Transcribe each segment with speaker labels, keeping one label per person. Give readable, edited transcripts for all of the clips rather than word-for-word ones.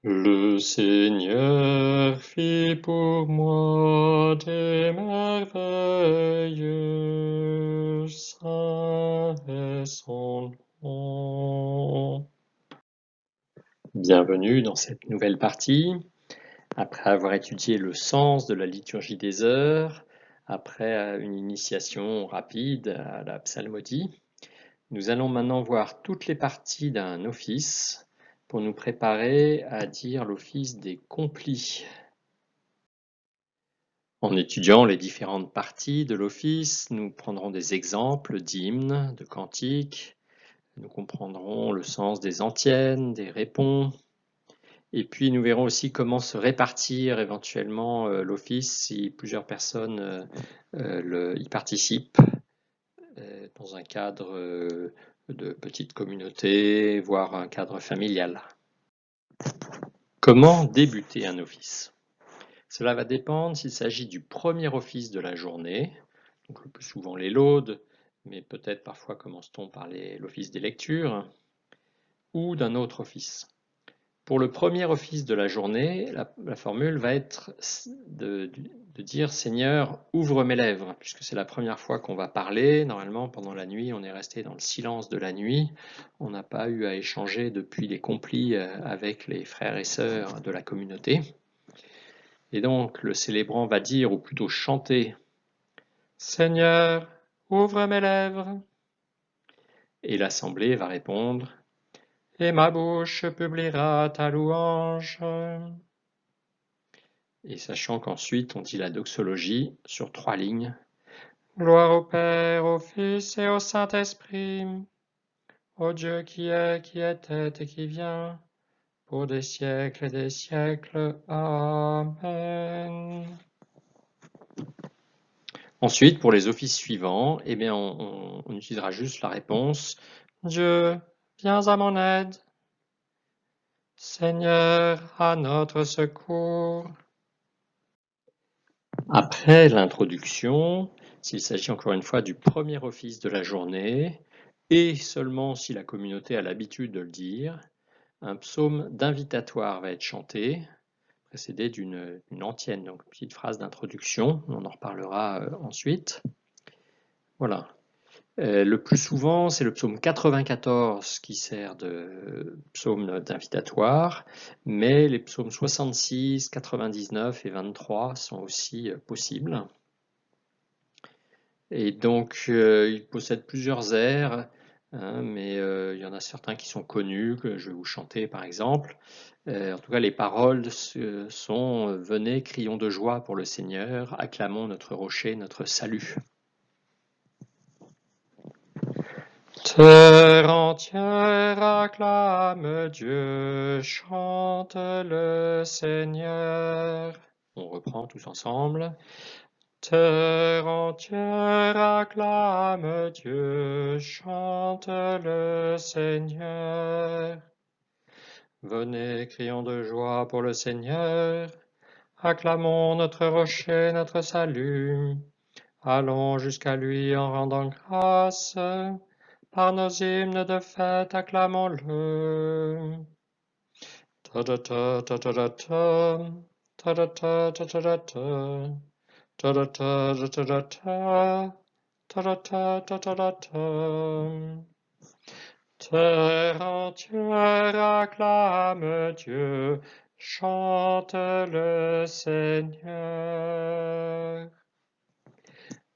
Speaker 1: Le Seigneur fit pour moi des merveilles, saint est son nom. Bienvenue dans cette nouvelle partie. Après avoir étudié le sens de la liturgie des heures, après une initiation rapide à la psalmodie, nous allons maintenant voir toutes les parties d'un office pour nous préparer à dire l'office des complis. En étudiant les différentes parties de l'office, nous prendrons des exemples d'hymnes, de cantiques, nous comprendrons le sens des antiennes, des répons, et puis nous verrons aussi comment se répartir éventuellement l'office si plusieurs personnes y participent dans un cadre de petite communauté, voire un cadre familial. Comment débuter un office? Cela va dépendre s'il s'agit du premier office de la journée, donc le plus souvent les laudes, mais peut-être parfois commence-t-on par l'office des lectures, ou d'un autre office. Pour le premier office de la journée, la formule va être de dire « Seigneur, ouvre mes lèvres », puisque c'est la première fois qu'on va parler. Normalement, pendant la nuit, on est resté dans le silence de la nuit. On n'a pas eu à échanger depuis les complis avec les frères et sœurs de la communauté. Et donc, le célébrant va dire, ou plutôt chanter, « Seigneur, ouvre mes lèvres ». Et l'assemblée va répondre, « Et ma bouche publiera ta louange ». Et sachant qu'ensuite on dit la doxologie sur 3 lignes. Gloire au Père, au Fils et au Saint-Esprit, au Dieu qui était et qui vient, pour des siècles et des siècles. Amen. Ensuite, pour les offices suivants, eh bien, on utilisera juste la réponse « Dieu, viens à mon aide. Seigneur, à notre secours. » Après l'introduction, s'il s'agit encore une fois du premier office de la journée, et seulement si la communauté a l'habitude de le dire, un psaume d'invitatoire va être chanté, précédé d'une antienne, donc une petite phrase d'introduction, on en reparlera ensuite. Voilà. Le plus souvent, c'est le psaume 94 qui sert de psaume d'invitatoire, mais les psaumes 66, 99 et 23 sont aussi possibles. Et donc, il possède plusieurs airs, hein, mais il y en a certains qui sont connus, que je vais vous chanter par exemple. En tout cas, les paroles sont « Venez, crions de joie pour le Seigneur, acclamons notre rocher, notre salut ». Terre entière acclame Dieu, chante le Seigneur. On reprend tous ensemble. Terre entière acclame Dieu, chante le Seigneur. Venez, crions de joie pour le Seigneur, acclamons notre rocher, notre salut. Allons jusqu'à lui en rendant grâce. Par nos hymnes de fête, acclamons-le. Ta-da-ta, ta-ta-da-ta, ta-da-ta, ta-ta-da-ta, ta-da-ta, ta-ta-da-ta, ta-da-ta, ta-ta-da-ta. Terre entière acclame Dieu, chante le Seigneur.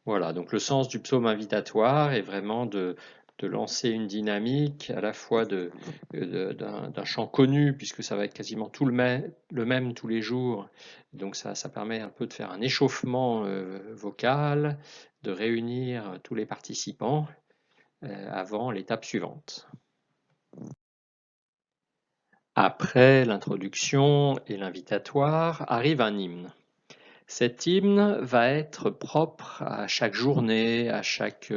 Speaker 1: Voilà, donc le sens du psaume invitatoire est vraiment de lancer une dynamique à la fois d'un chant connu, puisque ça va être quasiment tout le même tous les jours. Donc ça permet un peu de faire un échauffement vocal, de réunir tous les participants avant l'étape suivante. Après l'introduction et l'invitatoire, arrive un hymne. Cet hymne va être propre à chaque journée, à chaque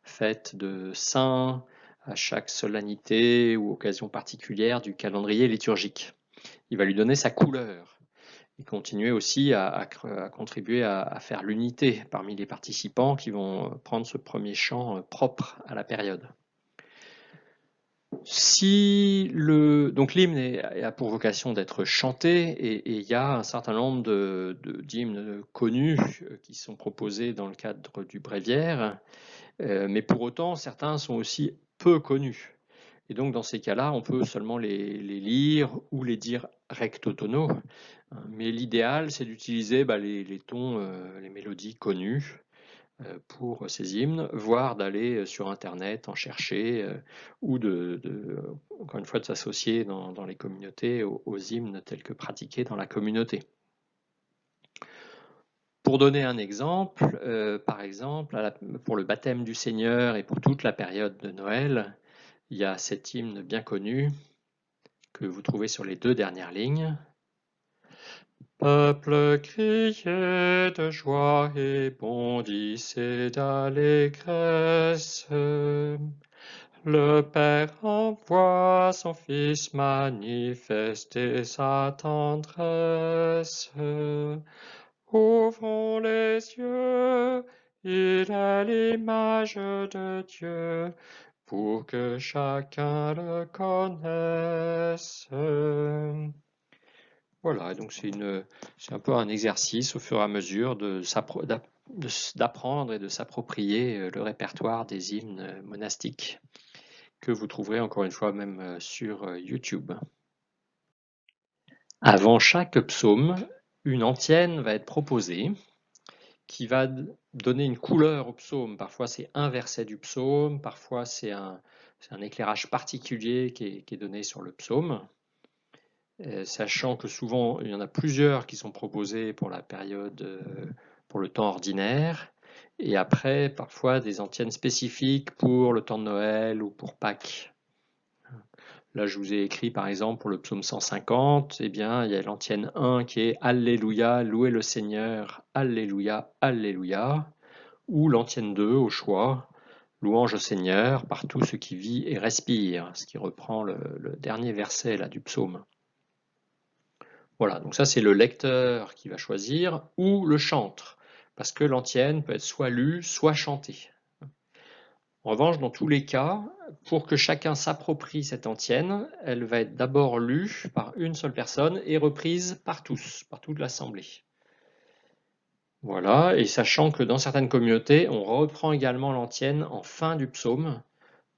Speaker 1: fête de saint, à chaque solennité ou occasion particulière du calendrier liturgique. Il va lui donner sa couleur et continuer aussi à contribuer à faire l'unité parmi les participants qui vont prendre ce premier chant propre à la période. Donc l'hymne a pour vocation d'être chanté et il y a un certain nombre d'hymnes connus qui sont proposés dans le cadre du bréviaire, mais pour autant certains sont aussi peu connus. Et donc dans ces cas-là, on peut seulement les lire ou les dire recto tono, mais l'idéal c'est d'utiliser les tons, les mélodies connues pour ces hymnes, voire d'aller sur Internet en chercher, ou encore une fois, de s'associer dans les communautés aux hymnes tels que pratiqués dans la communauté. Pour donner un exemple, par exemple, pour le baptême du Seigneur et pour toute la période de Noël, il y a cet hymne bien connu que vous trouvez sur les 2 dernières lignes. Peuple, criez de joie et bondissez d'allégresse. Le Père envoie son Fils manifester sa tendresse. Ouvrons les yeux, il est l'image de Dieu, pour que chacun le connaisse. Voilà, donc c'est un peu un exercice au fur et à mesure d'apprendre et de s'approprier le répertoire des hymnes monastiques que vous trouverez encore une fois même sur YouTube. Avant chaque psaume, une antienne va être proposée qui va donner une couleur au psaume. Parfois c'est un verset du psaume, parfois c'est un éclairage particulier qui est donné sur le psaume. Sachant que souvent il y en a plusieurs qui sont proposés pour la période, pour le temps ordinaire, et après parfois des antiennes spécifiques pour le temps de Noël ou pour Pâques. Là je vous ai écrit par exemple pour le psaume 150, eh bien il y a l'antienne 1 qui est Alléluia, louez le Seigneur, Alléluia, Alléluia, ou l'antienne 2 au choix, louange au Seigneur par tout ce qui vit et respire, ce qui reprend le dernier verset là du psaume. Voilà, donc ça c'est le lecteur qui va choisir, ou le chantre, parce que l'antienne peut être soit lue, soit chantée. En revanche, dans tous les cas, pour que chacun s'approprie cette antienne, elle va être d'abord lue par une seule personne et reprise par tous, par toute l'assemblée. Voilà, et sachant que dans certaines communautés, on reprend également l'antienne en fin du psaume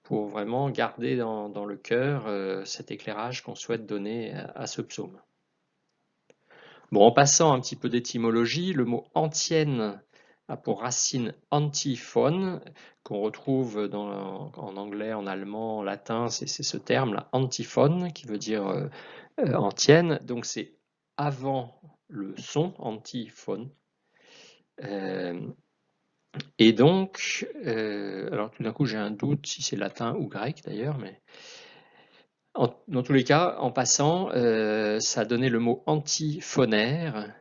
Speaker 1: pour vraiment garder dans le cœur cet éclairage qu'on souhaite donner à ce psaume. Bon, en passant un petit peu d'étymologie, le mot antienne a pour racine antiphone, qu'on retrouve en anglais, en allemand, en latin, c'est ce terme-là, antiphone, qui veut dire antienne. Donc c'est avant le son, antiphone. Et donc, alors tout d'un coup j'ai un doute si c'est latin ou grec d'ailleurs, mais dans tous les cas, en passant, ça a donné le mot antiphonaire,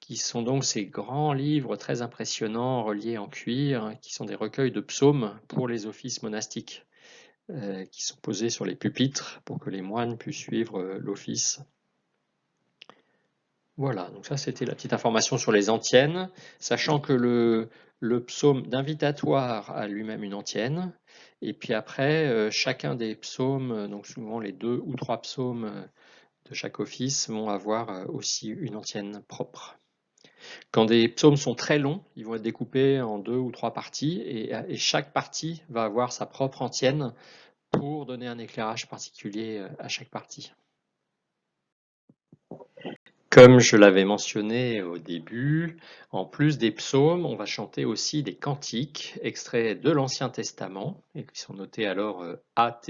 Speaker 1: qui sont donc ces grands livres très impressionnants reliés en cuir, qui sont des recueils de psaumes pour les offices monastiques, qui sont posés sur les pupitres pour que les moines puissent suivre l'office. Voilà, donc ça c'était la petite information sur les antiennes, sachant que le psaume d'invitatoire a lui-même une antienne, et puis après, chacun des psaumes, donc souvent les 2 ou 3 psaumes de chaque office vont avoir aussi une antienne propre. Quand des psaumes sont très longs, ils vont être découpés en 2 ou 3 parties et chaque partie va avoir sa propre antienne pour donner un éclairage particulier à chaque partie. Comme je l'avais mentionné au début, en plus des psaumes, on va chanter aussi des cantiques extraits de l'Ancien Testament et qui sont notés alors AT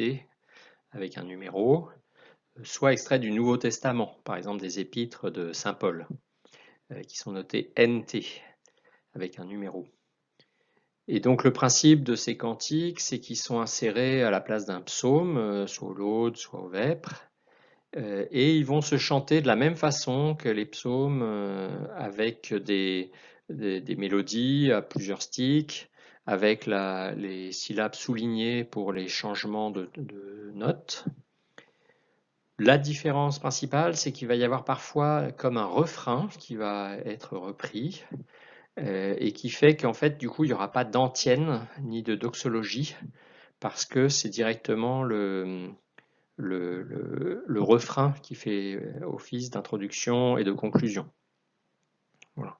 Speaker 1: avec un numéro, soit extraits du Nouveau Testament, par exemple des épîtres de Saint Paul, qui sont notés NT avec un numéro. Et donc le principe de ces cantiques, c'est qu'ils sont insérés à la place d'un psaume, soit au laude, soit au vêpres, et ils vont se chanter de la même façon que les psaumes, avec des mélodies à plusieurs sticks, avec les syllabes soulignées pour les changements de notes. La différence principale, c'est qu'il va y avoir parfois comme un refrain qui va être repris, et qui fait qu'en fait, du coup, il n'y aura pas d'antienne ni de doxologie, parce que c'est directement le refrain qui fait office d'introduction et de conclusion. Voilà.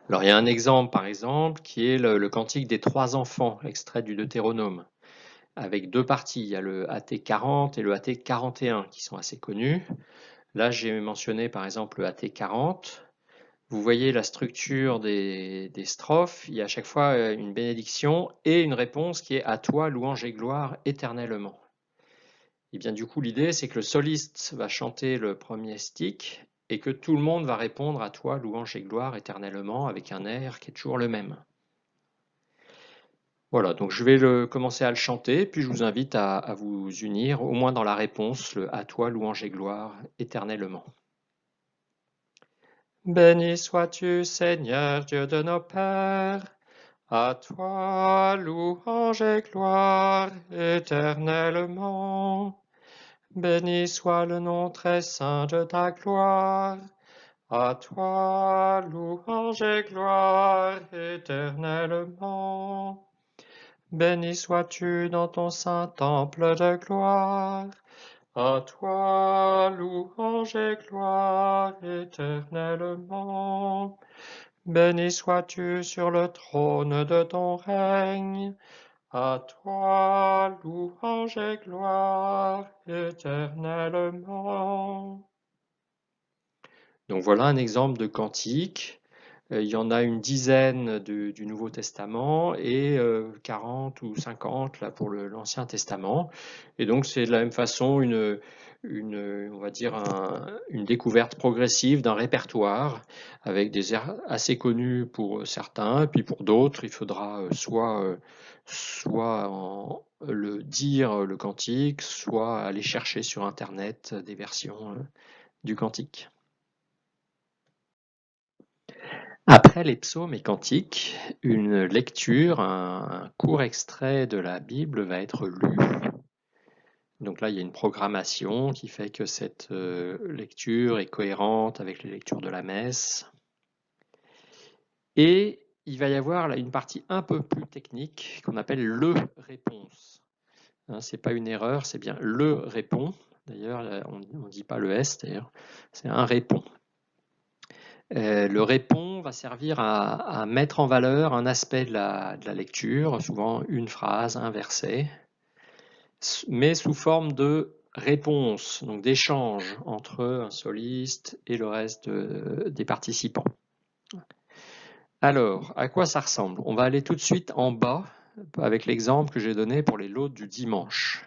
Speaker 1: Alors il y a un exemple, par exemple, qui est le cantique des 3 enfants, extrait du Deutéronome, avec 2 parties. Il y a le AT 40 et le AT 41 qui sont assez connus. Là, j'ai mentionné par exemple le AT 40. Vous voyez la structure des strophes. Il y a à chaque fois une bénédiction et une réponse qui est à toi, louange et gloire éternellement. Et bien du coup, l'idée, c'est que le soliste va chanter le premier stick et que tout le monde va répondre à toi, louange et gloire éternellement, avec un air qui est toujours le même. Voilà, donc je vais commencer à le chanter, puis je vous invite à vous unir, au moins dans la réponse, le à toi, louange et gloire éternellement. Béni sois-tu, Seigneur, Dieu de nos pères. À toi, louange et gloire éternellement. Béni soit le nom très saint de ta gloire. À toi, louange et gloire éternellement. Béni sois-tu dans ton saint temple de gloire. À toi, louange et gloire éternellement. Béni sois-tu sur le trône de ton règne. À toi, louange et gloire éternellement. Donc voilà un exemple de cantique. Il y en a une dizaine du Nouveau Testament et 40 ou 50 là, pour l'Ancien Testament. Et donc c'est de la même façon on va dire une découverte progressive d'un répertoire avec des airs assez connus pour certains, et puis pour d'autres, il faudra soit le dire le cantique, soit aller chercher sur Internet des versions du cantique. Après les psaumes et cantiques, une lecture, un court extrait de la Bible va être lu. Donc là, il y a une programmation qui fait que cette lecture est cohérente avec les lectures de la messe. Et il va y avoir là une partie un peu plus technique qu'on appelle le réponse. Hein, c'est pas une erreur, c'est bien le répond. D'ailleurs, on ne dit pas le S, d'ailleurs, c'est un répond. Le répond va servir à mettre en valeur un aspect de la lecture, souvent une phrase, un verset, mais sous forme de réponse, donc d'échange entre un soliste et le reste des participants. Alors, à quoi ça ressemble? On va aller tout de suite en bas avec l'exemple que j'ai donné pour les laudes du dimanche.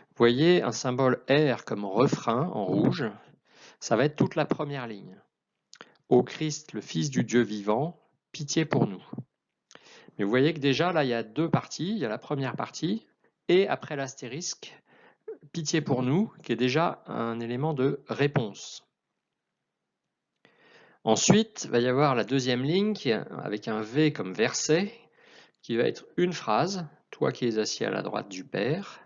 Speaker 1: Vous voyez un symbole R comme refrain en rouge, ça va être toute la première ligne. Ô Christ, le Fils du Dieu vivant, pitié pour nous. Mais vous voyez que déjà, là, il y a 2 parties. Il y a la première partie, et après l'astérisque, pitié pour nous, qui est déjà un élément de réponse. Ensuite, il va y avoir la deuxième ligne, qui est avec un V comme verset, qui va être une phrase, toi qui es assis à la droite du Père.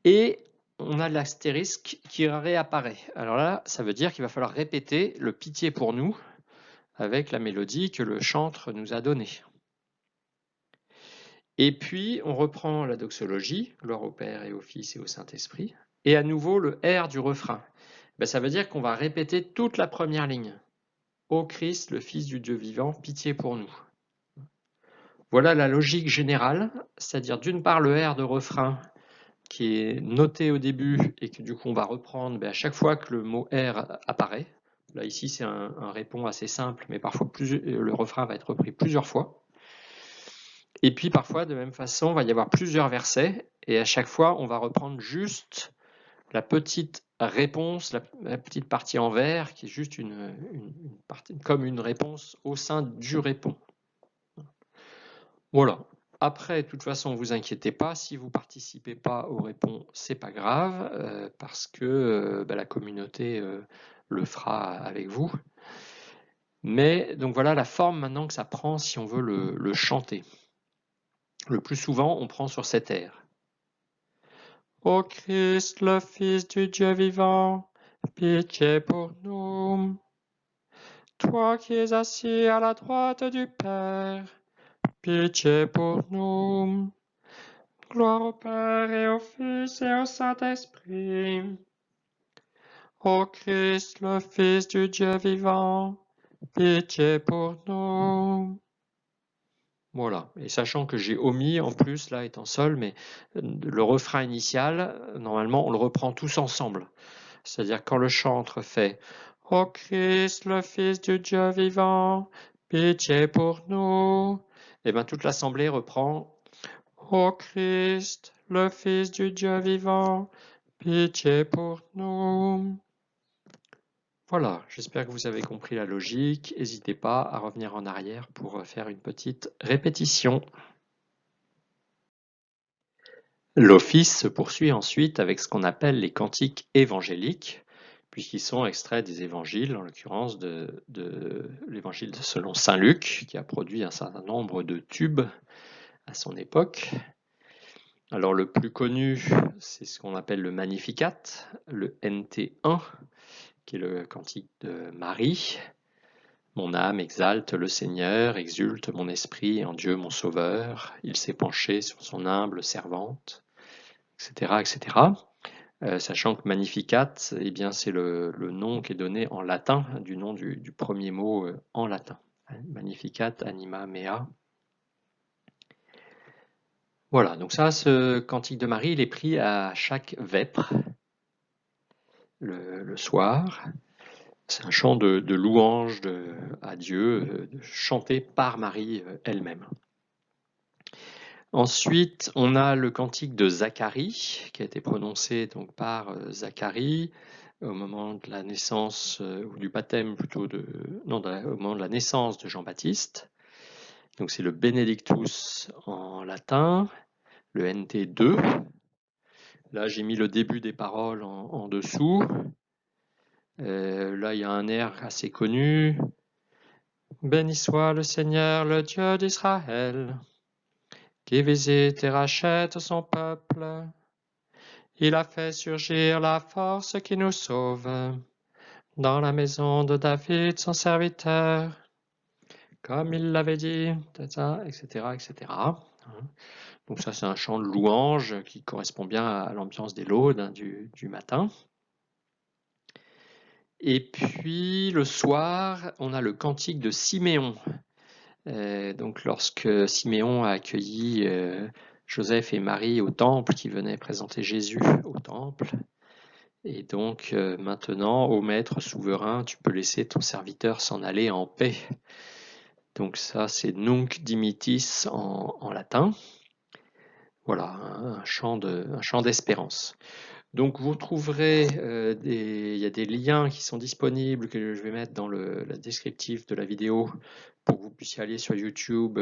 Speaker 1: Et on a l'astérisque qui réapparaît. Alors là, ça veut dire qu'il va falloir répéter le pitié pour nous avec la mélodie que le chantre nous a donnée. Et puis, on reprend la doxologie, gloire au Père et au Fils et au Saint-Esprit, et à nouveau le R du refrain. Ça veut dire qu'on va répéter toute la première ligne. Ô Christ, le Fils du Dieu vivant, pitié pour nous. Voilà la logique générale, c'est-à-dire d'une part le R de refrain qui est noté au début et que du coup on va reprendre à chaque fois que le mot R apparaît. Là ici c'est un répond assez simple, mais parfois le refrain va être repris plusieurs fois. Et puis parfois de même façon il va y avoir plusieurs versets et à chaque fois on va reprendre juste la petite réponse, la petite partie en vert qui est juste une partie, comme une réponse au sein du répond. Voilà. Après, de toute façon, ne vous inquiétez pas, si vous ne participez pas au répond, c'est pas grave, parce que la communauté le fera avec vous. Mais donc voilà la forme maintenant que ça prend si on veut le chanter. Le plus souvent, on prend sur cet air. Ô Christ, le Fils du Dieu vivant, pitié pour nous. Toi qui es assis à la droite du Père, pitié pour nous. Gloire au Père et au Fils et au Saint-Esprit. Ô Christ, le Fils du Dieu vivant, pitié pour nous. Voilà, et sachant que j'ai omis en plus, là étant seul, mais le refrain initial, normalement on le reprend tous ensemble. C'est-à-dire quand le chantre fait « Ô Christ, le Fils du Dieu vivant, pitié pour nous », et bien toute l'assemblée reprend « Ô Christ, le Fils du Dieu vivant, pitié pour nous ». Voilà, j'espère que vous avez compris la logique. N'hésitez pas à revenir en arrière pour faire une petite répétition. L'office se poursuit ensuite avec ce qu'on appelle les cantiques évangéliques, puisqu'ils sont extraits des évangiles, en l'occurrence de l'évangile selon saint Luc, qui a produit un certain nombre de tubes à son époque. Alors le plus connu, c'est ce qu'on appelle le Magnificat, le NT1, qui est le cantique de Marie. Mon âme exalte le Seigneur, exulte mon esprit en Dieu mon Sauveur. Il s'est penché sur son humble servante, etc., etc. Sachant que Magnificat, eh bien, c'est le nom qui est donné en latin, du nom du premier mot en latin. Magnificat, anima mea. Voilà, donc ça, ce cantique de Marie, il est pris à chaque vêpres, le soir. C'est un chant de louange à Dieu, chanté par Marie elle-même. Ensuite, on a le cantique de Zacharie, qui a été prononcé donc par Zacharie au moment de la naissance, ou du baptême plutôt, au moment de la naissance de Jean-Baptiste. Donc c'est le Benedictus en latin, le NT2. Là, j'ai mis le début des paroles en dessous. Là, il y a un air assez connu. Béni soit le Seigneur, le Dieu d'Israël, qui visite et rachète son peuple. Il a fait surgir la force qui nous sauve dans la maison de David, son serviteur, comme il l'avait dit, etc., etc. Donc ça, c'est un chant de louange qui correspond bien à l'ambiance des laudes du matin. Et puis, le soir, on a le cantique de Siméon. Donc lorsque Siméon a accueilli Joseph et Marie au temple, qui venaient présenter Jésus au temple, et donc maintenant, ô maître souverain, tu peux laisser ton serviteur s'en aller en paix. Donc ça, c'est Nunc dimittis en latin. Voilà, un chant d'espérance. Donc vous trouverez, il y a des liens qui sont disponibles que je vais mettre dans la descriptif de la vidéo pour que vous puissiez aller sur YouTube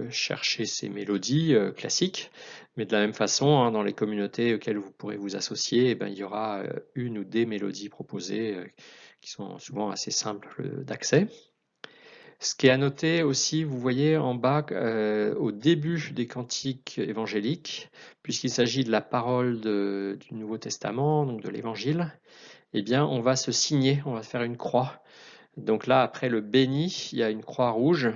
Speaker 1: chercher ces mélodies classiques. Mais de la même façon, dans les communautés auxquelles vous pourrez vous associer, il y aura une ou des mélodies proposées qui sont souvent assez simples d'accès. Ce qui est à noter aussi, vous voyez en bas, au début des cantiques évangéliques, puisqu'il s'agit de la parole du Nouveau Testament, donc de l'Évangile, eh bien, on va se signer, on va faire une croix. Donc là, après le béni, il y a une croix rouge.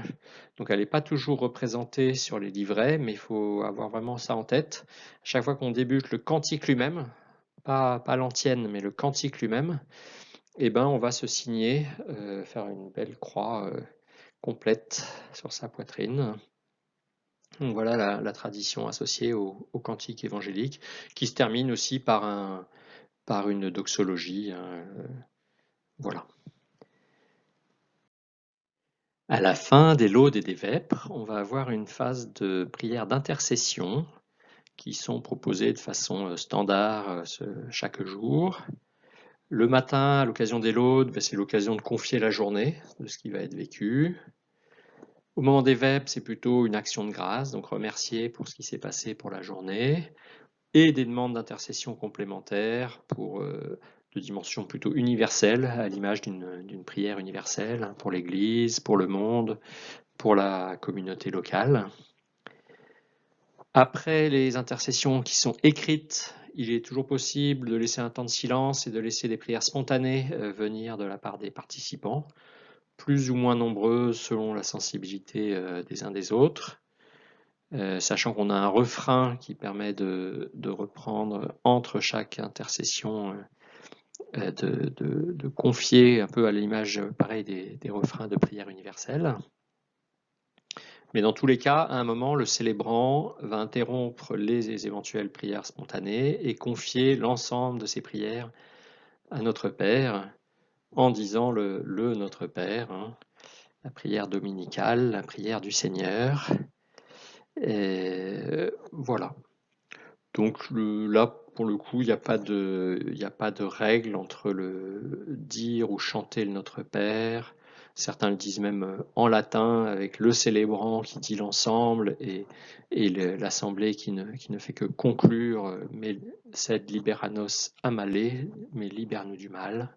Speaker 1: Donc elle n'est pas toujours représentée sur les livrets, mais il faut avoir vraiment ça en tête. À chaque fois qu'on débute le cantique lui-même, pas l'antienne, mais le cantique lui-même, eh ben, on va se signer, faire une belle croix complète sur sa poitrine. Donc voilà la tradition associée au cantique évangélique, qui se termine aussi par une doxologie. Voilà. À la fin des laudes et des vêpres, on va avoir une phase de prière d'intercession qui sont proposées de façon standard chaque jour. Le matin, à l'occasion des laudes, c'est l'occasion de confier la journée de ce qui va être vécu. Au moment des vêpres, c'est plutôt une action de grâce, donc remercier pour ce qui s'est passé pour la journée, et des demandes d'intercession complémentaires de dimension plutôt universelle, à l'image d'une prière universelle pour l'Église, pour le monde, pour la communauté locale. Après les intercessions qui sont écrites, il est toujours possible de laisser un temps de silence et de laisser des prières spontanées venir de la part des participants, plus ou moins nombreuses selon la sensibilité des uns des autres. sachant qu'on a un refrain qui permet de reprendre entre chaque intercession, de confier un peu à l'image, pareil, des refrains de prière universelle. Mais dans tous les cas, à un moment, le célébrant va interrompre les éventuelles prières spontanées et confier l'ensemble de ses prières à notre Père en disant le Notre Père, hein, la prière dominicale, la prière du Seigneur. Et voilà. Donc là, pour le coup, il n'y a pas de règle entre le dire ou chanter le Notre Père. Certains le disent même en latin, avec le célébrant qui dit l'ensemble et l'assemblée qui ne fait que conclure, mais sed liberanos a male, mais libère-nous du mal.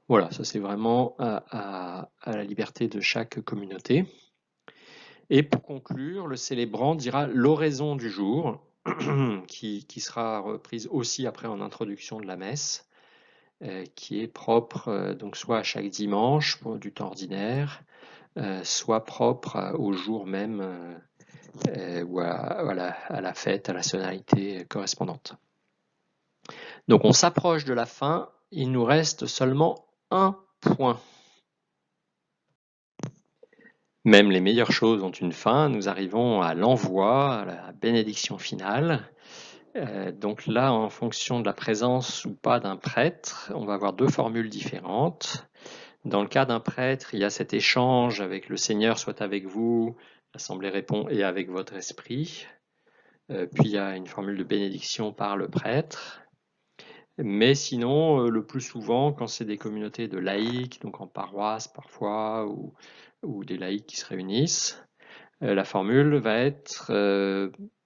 Speaker 1: Voilà, ça c'est vraiment à la liberté de chaque communauté. Et pour conclure, le célébrant dira l'oraison du jour, qui sera reprise aussi après en introduction de la messe, qui est propre donc soit à chaque dimanche pour du temps ordinaire, soit propre au jour même ou à la fête, à la sonalité correspondante. Donc on s'approche de la fin, il nous reste seulement un point. Même les meilleures choses ont une fin, nous arrivons à l'envoi, à la bénédiction finale. Donc là, en fonction de la présence ou pas d'un prêtre, on va avoir deux formules différentes. Dans le cas d'un prêtre, il y a cet échange avec le Seigneur soit avec vous, l'Assemblée répond et avec votre esprit. Puis il y a une formule de bénédiction par le prêtre. Mais sinon, le plus souvent, quand c'est des communautés de laïcs, donc en paroisse parfois, ou des laïcs qui se réunissent, la formule va être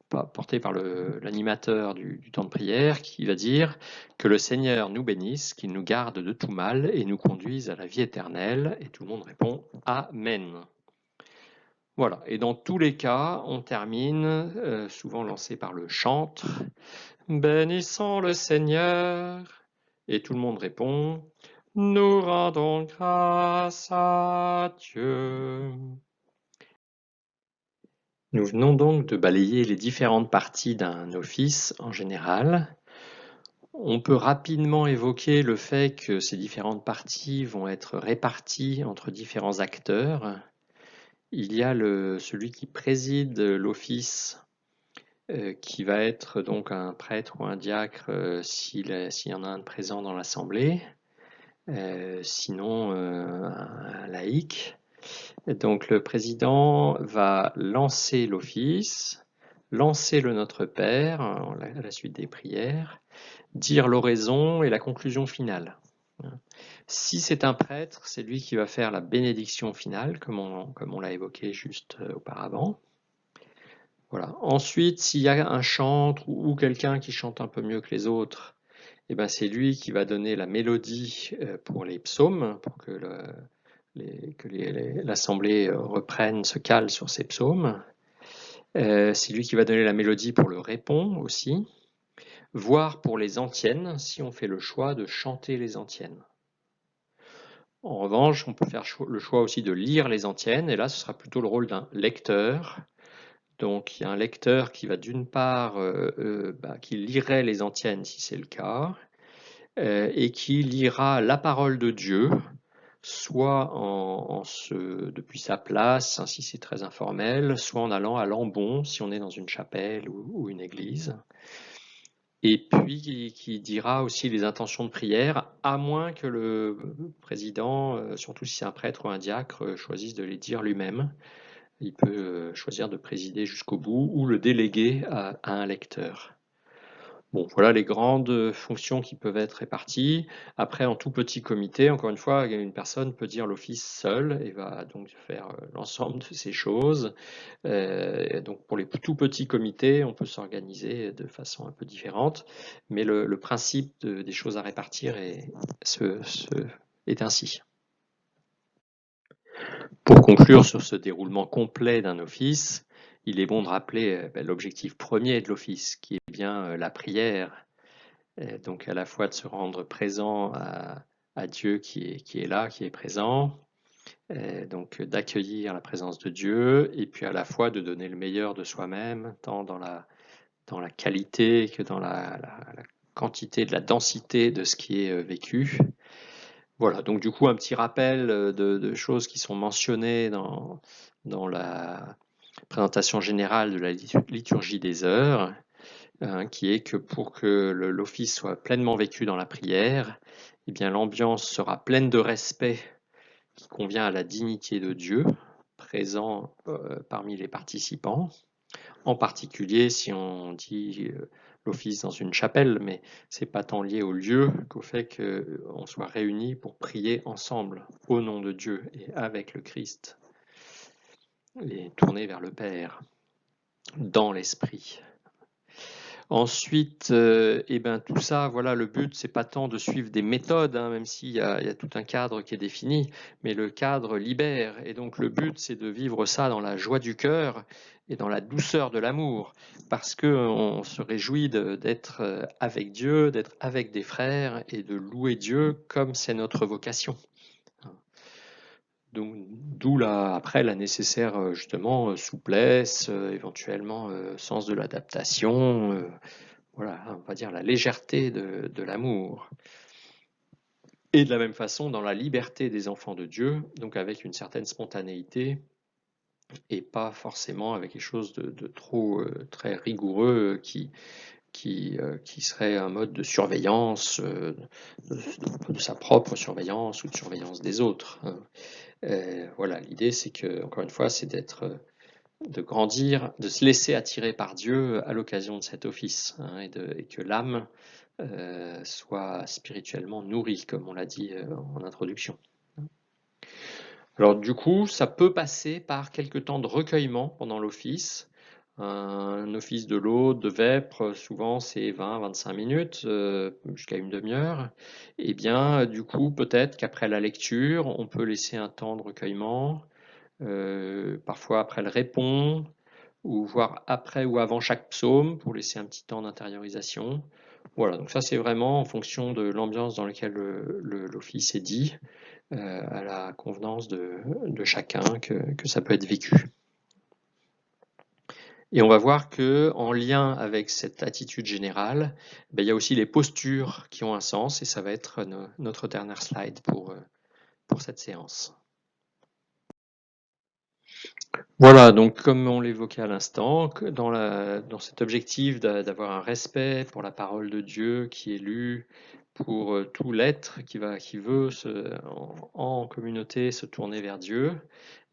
Speaker 1: portée par l'animateur du temps de prière qui va dire que le Seigneur nous bénisse, qu'il nous garde de tout mal et nous conduise à la vie éternelle. Et tout le monde répond Amen. Voilà, et dans tous les cas, on termine, souvent lancé par le chantre, bénissons le Seigneur. Et tout le monde répond nous rendons grâce à Dieu. Nous venons donc de balayer les différentes parties d'un office en général. On peut rapidement évoquer le fait que ces différentes parties vont être réparties entre différents acteurs. Il y a celui qui préside l'office, qui va être donc un prêtre ou un diacre s'il y en a un de présent dans l'assemblée, sinon un laïc. Donc le président va lancer l'office, lancer le Notre Père à la suite des prières, dire l'oraison et la conclusion finale. Si c'est un prêtre, c'est lui qui va faire la bénédiction finale, comme on l'a évoqué juste auparavant. Voilà. Ensuite, s'il y a un chantre ou quelqu'un qui chante un peu mieux que les autres, eh ben c'est lui qui va donner la mélodie pour les psaumes, pour que l'assemblée reprenne, se cale sur ces psaumes. C'est lui qui va donner la mélodie pour le répon aussi, voire pour les antiennes, si on fait le choix de chanter les antiennes. En revanche, on peut faire le choix aussi de lire les antiennes, et là, ce sera plutôt le rôle d'un lecteur. Donc, il y a un lecteur qui va d'une part, qui lirait les antiennes si c'est le cas, et qui lira la parole de Dieu, soit depuis sa place, hein, si c'est très informel, soit en allant à l'ambon, si on est dans une chapelle ou une église. Et puis qui dira aussi les intentions de prière, à moins que le président, surtout si c'est un prêtre ou un diacre, choisisse de les dire lui-même. Il peut choisir de présider jusqu'au bout ou le déléguer à un lecteur. Bon, voilà les grandes fonctions qui peuvent être réparties. Après, en tout petit comité, encore une fois, une personne peut dire l'office seule et va donc faire l'ensemble de ces choses. Donc pour les tout petits comités, on peut s'organiser de façon un peu différente, mais le principe des choses à répartir est ainsi. Pour conclure sur ce déroulement complet d'un office, il est bon de rappeler l'objectif premier de l'office, qui est bien la prière, donc à la fois de se rendre présent à Dieu qui est là, qui est présent, donc d'accueillir la présence de Dieu et puis à la fois de donner le meilleur de soi-même, tant dans la qualité que dans la quantité, de la densité de ce qui est vécu. Voilà, donc du coup un petit rappel de choses qui sont mentionnées dans la présentation générale de la liturgie des heures, qui est que pour que l'office soit pleinement vécu dans la prière, eh bien l'ambiance sera pleine de respect qui convient à la dignité de Dieu présent parmi les participants. En particulier si on dit l'office dans une chapelle, mais c'est pas tant lié au lieu qu'au fait qu'on soit réunis pour prier ensemble au nom de Dieu et avec le Christ et tourner vers le Père dans l'esprit. Ensuite, tout ça, voilà, le but, c'est pas tant de suivre des méthodes, hein, même s'il y a tout un cadre qui est défini, mais le cadre libère. Et donc, le but, c'est de vivre ça dans la joie du cœur et dans la douceur de l'amour, parce qu'on se réjouit d'être avec Dieu, d'être avec des frères et de louer Dieu comme c'est notre vocation. D'où après la nécessaire justement souplesse, éventuellement sens de l'adaptation, voilà, on va dire la légèreté de l'amour. Et de la même façon, dans la liberté des enfants de Dieu, donc avec une certaine spontanéité, et pas forcément avec quelque chose de trop très rigoureux qui serait un mode de surveillance, de sa propre surveillance ou de surveillance des autres. Voilà, l'idée c'est que, encore une fois, c'est de grandir, de se laisser attirer par Dieu à l'occasion de cet office, hein, et que l'âme soit spirituellement nourrie, comme on l'a dit en introduction. Alors du coup, ça peut passer par quelques temps de recueillement pendant l'office. Un office de l'aude, de vêpres, souvent c'est 20-25 minutes, jusqu'à une demi-heure. Et bien, du coup, peut-être qu'après la lecture, on peut laisser un temps de recueillement, parfois après le répond, ou voire après ou avant chaque psaume pour laisser un petit temps d'intériorisation. Voilà, donc ça c'est vraiment en fonction de l'ambiance dans laquelle l'office est dit, à la convenance de chacun que ça peut être vécu. Et on va voir que en lien avec cette attitude générale, il y a aussi les postures qui ont un sens, et ça va être notre dernière slide pour cette séance. Voilà, donc comme on l'évoquait à l'instant, dans cet objectif d'avoir un respect pour la parole de Dieu qui est lue, pour tout l'être qui veut en communauté se tourner vers Dieu,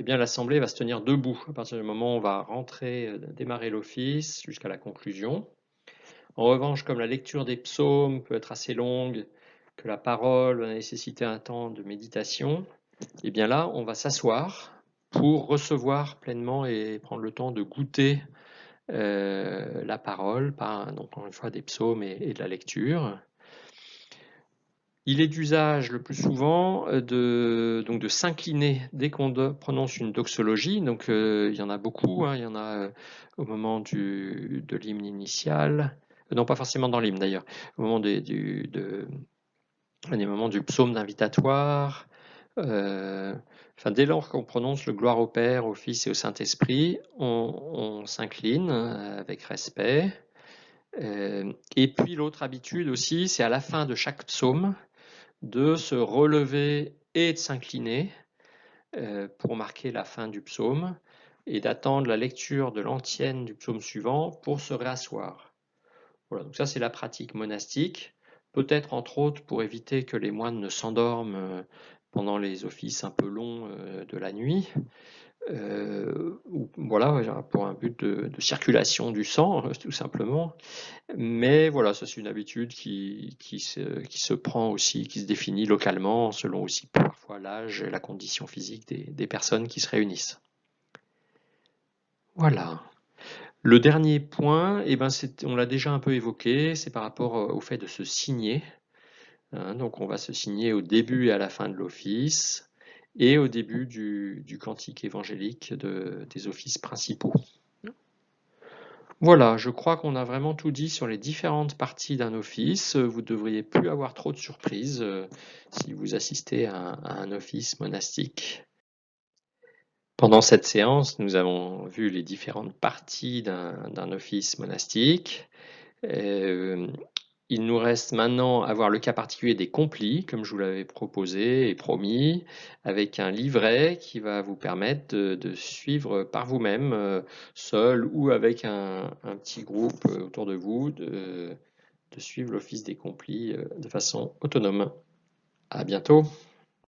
Speaker 1: eh bien l'assemblée va se tenir debout à partir du moment où on va démarrer l'office jusqu'à la conclusion. En revanche, comme la lecture des psaumes peut être assez longue, que la parole va nécessiter un temps de méditation, et bien là, on va s'asseoir pour recevoir pleinement et prendre le temps de goûter la parole, par donc encore une fois des psaumes et de la lecture. Il est d'usage le plus souvent de s'incliner dès qu'on prononce une doxologie. Donc il y en a beaucoup, hein, il y en a au moment de l'hymne initial, non pas forcément dans l'hymne d'ailleurs, au moment des moments du psaume d'invitatoire. Dès lors qu'on prononce le gloire au Père, au Fils et au Saint-Esprit, on s'incline avec respect. Et puis l'autre habitude aussi, c'est à la fin de chaque psaume de se relever et de s'incliner pour marquer la fin du psaume et d'attendre la lecture de l'antienne du psaume suivant pour se réasseoir. Voilà, donc ça c'est la pratique monastique. Peut-être entre autres pour éviter que les moines ne s'endorment pendant les offices un peu longs de la nuit. Voilà, pour un but de circulation du sang, tout simplement. Mais voilà, ça c'est une habitude qui se prend aussi, qui se définit localement, selon aussi parfois l'âge et la condition physique des personnes qui se réunissent. Voilà. Le dernier point, on l'a déjà un peu évoqué, c'est par rapport au fait de se signer. Donc on va se signer au début et à la fin de l'office et au début du cantique évangélique des offices principaux. Voilà, je crois qu'on a vraiment tout dit sur les différentes parties d'un office. Vous ne devriez plus avoir trop de surprises si vous assistez à un office monastique. Pendant cette séance, nous avons vu les différentes parties d'un office monastique. Euh, il nous reste maintenant à voir le cas particulier des complis, comme je vous l'avais proposé et promis, avec un livret qui va vous permettre de suivre par vous-même, seul ou avec un petit groupe autour de vous, de suivre l'office des complis de façon autonome. À bientôt!